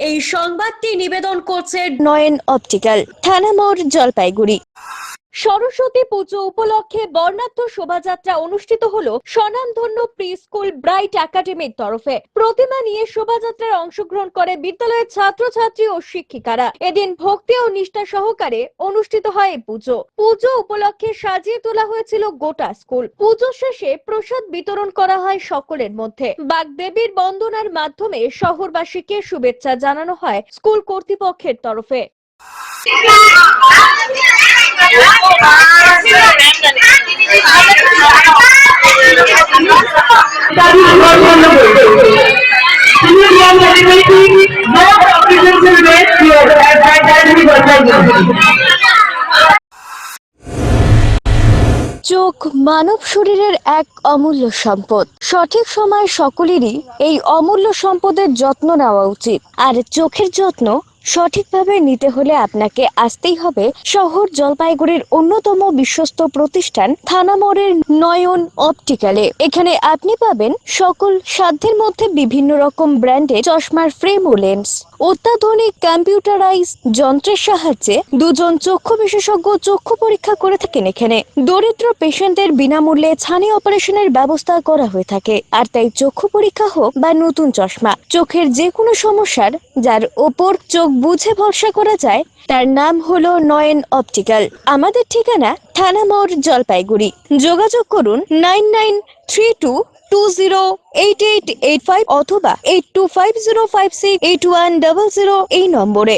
এই সংবাদটি নিবেদন করছে নয়ন অপটিক্যাল, থানা মোড়, জলপাইগুড়ি। সরস্বতী পুজো উপলক্ষে বর্ণাঢ্য শোভাযাত্রা অনুষ্ঠিত হলো স্বনামধন্য প্রি স্কুল ব্রাইট একাডেমির তরফে। প্রতিমা নিয়ে শোভাযাত্রায় অংশগ্রহণ করে বিদ্যালয়ের ছাত্রছাত্রী ও শিক্ষিকারা। এদিন ভক্তি ও নিষ্ঠা সহকারে অনুষ্ঠিত হয় এই পুজো। পুজো উপলক্ষে সাজিয়ে তোলা হয়েছিল গোটা স্কুল। পুজো শেষে প্রসাদ বিতরণ করা হয় সকলের মধ্যে। বাগদেবীর বন্দনার মাধ্যমে শহরবাসীকে শুভেচ্ছা জানানো হয় স্কুল কর্তৃপক্ষের তরফে। চোখ মানব শরীরের এক অমূল্য সম্পদ। সঠিক সময় সকলেরই এই অমূল্য সম্পদের যত্ন নেওয়া উচিত। আর চোখের যত্ন সঠিকভাবে নিতে হলে আপনাকে আসতেই হবে শহর জলপাইগুড়ির অন্যতম বিশ্বস্ত প্রতিষ্ঠান থানা মোড়ের নয়ন অপটিক্যালে। এখানে আপনি পাবেন সকল সাধ্যের মধ্যে বিভিন্ন রকম ব্র্যান্ডের চশমার ফ্রেম ও লেন্স। অত্যাধুনিক কম্পিউটারাইজ যন্ত্রের সাহায্যে দুজন চক্ষু বিশেষজ্ঞ চক্ষু পরীক্ষা করে থাকেন এখানে। দরিদ্র পেশেন্টদের বিনামূল্যে ছানি অপারেশনের ব্যবস্থা করা হয়ে থাকে। আর তাই চক্ষু পরীক্ষা হোক বা নতুন চশমা, চোখের যে কোনো সমস্যার যার ওপর চোখ বুঝে ভরসা করা যায় তার নাম হলো নয়ন অপটিক্যাল। আমাদের ঠিকানা থানা মোড়, জলপাইগুড়ি। যোগাযোগ করুন 9932208885 অথবা 8250568100 এই নম্বরে।